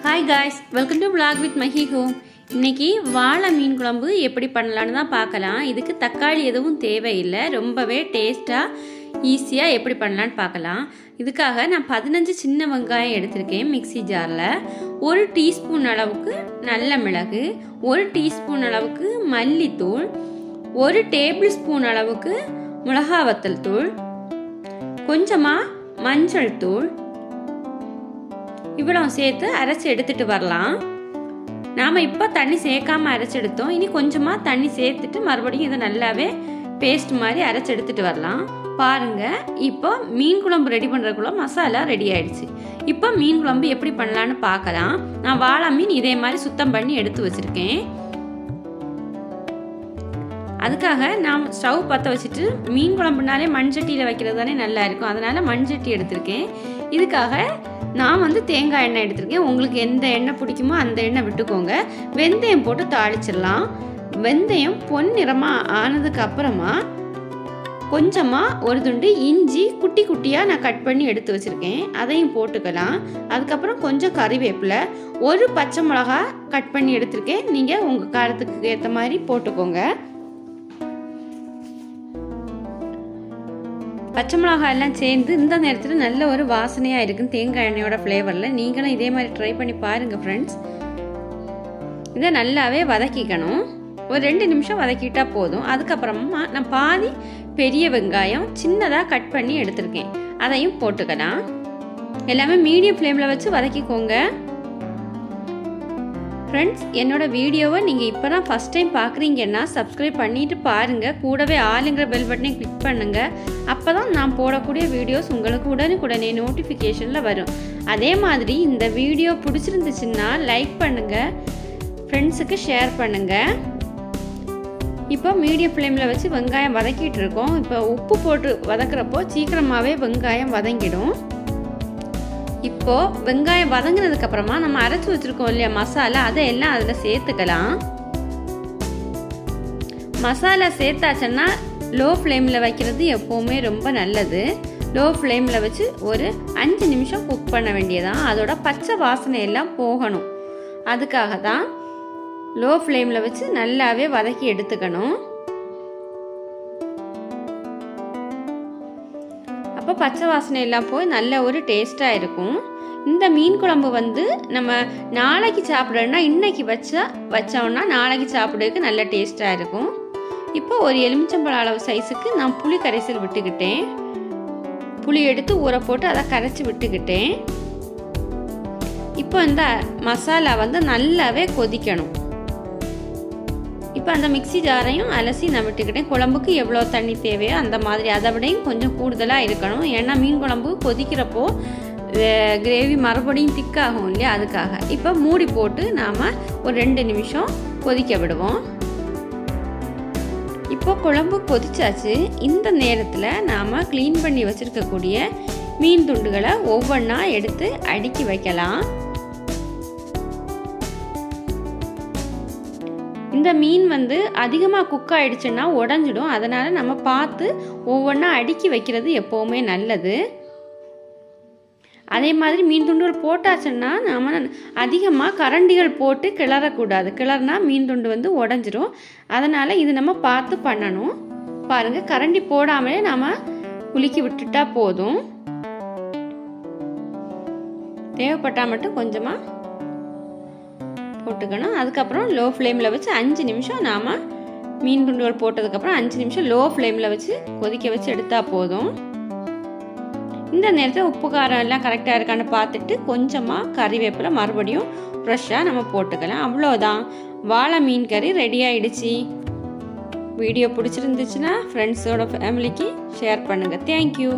Hi guys, welcome to vlog with Mahi home. இன்னைக்கு வாழை மீன் குழம்பு எப்படி பண்ணலாம்னு தான் பார்க்கலாம். இதுக்கு தக்காளி எதுவும் தேவையில்லை. ரொம்பவே டேஸ்டா ஈஸியா எப்படி பண்ணலாம்னு பார்க்கலாம். இதுக்காக நான் 15 சின்ன வெங்காயம் எடுத்துர்க்கேன் மிக்ஸி ஜார்ல. 1 டீஸ்பூன் அளவுக்கு நல்ல மிளகு, 1 டீஸ்பூன் அளவுக்கு மல்லித்தூள், 1 டேபிள் ஸ்பூன் அளவுக்கு மிளகாய் வத்தல் தூள், கொஞ்சமா மஞ்சள் தூள் இவ்வளவு சேர்த்து அரைச்சு எடுத்துட்டு வரலாம். நாம இப்ப தண்ணி சேர்க்காம அரைச்சு எடுத்தோம். இனி கொஞ்சமா தண்ணி சேர்த்துட்டு மறுபடியும் இதை நல்லாவே பேஸ்ட் மாதிரி அரைச்சு எடுத்துட்டு வரலாம். பாருங்க, இப்போ மீன் குழம்பு ரெடி பண்றதுக்குள்ள மசாலா ரெடி ஆயிடுச்சு. இப்போ மீன் குழம்பு எப்படி பண்ணலாம்னு பார்க்கலாம். நான் வாழை மீன் இதே மாதிரி சுத்தம் பண்ணி எடுத்து வச்சிருக்கேன். அதுக்காக நான் ஸ்டவ் பற்ற வச்சுட்டு, மீன் குழம்புனாலே மண்சட்டியில் வைக்கிறது தானே நல்லா இருக்கும், அதனால மண்சட்டி எடுத்திருக்கேன். இதுக்காக நான் தேங்காய் எண்ணெய் எடுத்திருக்கேன். உங்களுக்கு எந்த எண்ணெய் பிடிக்குமோ அந்த எண்ணெய் விட்டுக்கோங்க. வெந்தயம் போட்டு தாளிச்சிடலாம். வெந்தயம் பொன்னிறமாக ஆனதுக்கு அப்புறமா கொஞ்சமாக ஒரு துண்டு இஞ்சி குட்டி குட்டியாக நான் கட் பண்ணி எடுத்து வச்சுருக்கேன், அதையும் போட்டுக்கலாம். அதுக்கப்புறம் கொஞ்சம் கறிவேப்பிலை, 1 பச்சை மிளகா கட் பண்ணி எடுத்திருக்கேன். நீங்கள் உங்கள் காரத்துக்கு ஏற்ற மாதிரி போட்டுக்கோங்க. பச்சை மிளகாய் எல்லாம் சேர்ந்து இந்த நேரத்தில் நல்ல ஒரு வாசனையாக இருக்கும் தேங்காய் எண்ணெயோட ஃப்ளேவரில். நீங்களும் இதே மாதிரி ட்ரை பண்ணி பாருங்கள் ஃப்ரெண்ட்ஸ். இதை நல்லாவே வதக்கிக்கணும். ஒரு 2 நிமிஷம் வதக்கிட்டா போதும். அதுக்கப்புறமா நான் பாதி பெரிய வெங்காயம் சின்னதாக கட் பண்ணி எடுத்திருக்கேன், அதையும் போட்டுக்கலாம். எல்லாமே மீடியம் ஃப்ளேமில் வச்சு வதக்கிக்கோங்க. ஃப்ரெண்ட்ஸ், என்னோட வீடியோவை நீங்கள் இப்போ தான் ஃபஸ்ட் டைம் பார்க்குறீங்கன்னா சப்ஸ்கிரைப் பண்ணிவிட்டு பாருங்கள். கூடவே ஆளுங்கிற பெல் பட்டனை கிளிக் பண்ணுங்கள். அப்போ தான் நான் போடக்கூடிய வீடியோஸ் உங்களுக்கு உடனுக்குடனே நோட்டிஃபிகேஷனில் வரும். அதே மாதிரி இந்த வீடியோ பிடிச்சிருந்துச்சுன்னா லைக் பண்ணுங்கள், ஃப்ரெண்ட்ஸுக்கு ஷேர் பண்ணுங்கள். இப்போ மீடியம் ஃப்ளேமில் வச்சு வெங்காயம் வதக்கிட்டு இருக்கோம். இப்போ உப்பு போட்டு வதக்குறப்போ சீக்கிரமாகவே வெங்காயம் வதங்கிடும். இப்போ வெங்காயம் வதங்கினதுக்கு அப்புறமா நம்ம அரைச்சு வச்சிருக்கோம் இல்லையா மசாலா, அதை எல்லாம் அதுல சேர்த்துக்கலாம். மசாலா சேர்த்தாச்சுன்னா லோ ஃப்ளேம்ல வைக்கிறது எப்பவுமே ரொம்ப நல்லது. லோ ஃப்ளேம்ல வச்சு ஒரு 5 நிமிஷம் குக் பண்ண வேண்டியதான். அதோட பச்சை வாசனை எல்லாம் போகணும். அதுக்காக தான் லோ ஃப்ளேம்ல வச்சு நல்லாவே வதக்கி எடுத்துக்கணும். அப்போ பச்சை வாசனை எல்லாம் போய் நல்ல ஒரு டேஸ்ட்டாக இருக்கும். இந்த மீன் குழம்பு நம்ம நாளைக்கு சாப்பிட்றோன்னா இன்னைக்கு வச்சோம்னா நாளைக்கு சாப்பிட்றதுக்கு நல்ல டேஸ்ட்டாக இருக்கும். இப்போ ஒரு எலுமிச்சம்பழம் அளவு சைஸுக்கு நான் புளி கரைசல் விட்டுக்கிட்டேன். புளி எடுத்து ஊற போட்டு அதை கரைச்சி விட்டுக்கிட்டேன். இப்போ இந்த மசாலா நல்லாவே கொதிக்கணும். இப்போ அந்த மிக்ஸி ஜாரையும் அலசி நான் விட்டுக்கிட்டேன். குழம்புக்கு எவ்வளோ தண்ணி தேவையோ அந்த மாதிரி, அதை விடையும் கொஞ்சம் கூடுதலாக இருக்கணும். ஏன்னா மீன் குழம்பு கொதிக்கிறப்போ கிரேவி மறுபடியும் திக்காகும் இல்லையா, அதுக்காக. இப்போ மூடி போட்டு நாம் ஒரு 2 நிமிஷம் கொதிக்க விடுவோம். இப்போ குழம்பு கொதிச்சாச்சு. இந்த நேரத்தில் நாம் க்ளீன் பண்ணி வச்சுருக்கக்கூடிய மீன் துண்டுகளை ஒவ்வொன்றா எடுத்து அடுக்கி வைக்கலாம். இந்த மீன் அதிகமாக குக் ஆயிடுச்சுன்னா உடஞ்சிடும். அதனால் நம்ம பார்த்து ஒவ்வொன்றா அடுக்கி வைக்கிறது எப்போவுமே நல்லது. அதே மாதிரி மீன் துண்டுகள் போட்டாச்சுன்னா நாம் அதிகமாக கரண்டிகள் போட்டு கிளறக்கூடாது. கிளறினா மீன் துண்டு உடஞ்சிரும். அதனால் இது நம்ம பார்த்து பண்ணணும். பாருங்கள், கரண்டி போடாமலே நாம் குலுக்கி விட்டுட்டா போதும். தேவைப்பட்டால் மட்டும் கொஞ்சமாக போட்டுக்கணும். அதுக்கப்புறம் லோ ஃப்ளேமில் வச்சு 5 நிமிஷம் நாம் மீன் துண்டுகள் போட்டதுக்கப்புறம் 5 நிமிஷம் லோ ஃப்ளேமில் வச்சு கொதிக்க வச்சு எடுத்தால் போதும். இந்த நேரத்தில் உப்பு காரம் எல்லாம் கரெக்டாக இருக்கான்னு பார்த்துட்டு கொஞ்சமாக கறிவேப்பிலை மறுபடியும் ஃப்ரெஷ்ஷாக நம்ம போட்டுக்கலாம். அவ்வளோதான், வாழை மீன் கறி ரெடி ஆயிடுச்சு. வீடியோ பிடிச்சிருந்துச்சுன்னா ஃப்ரெண்ட்ஸோட ஃபேமிலிக்கு ஷேர் பண்ணுங்கள். தேங்க்யூ.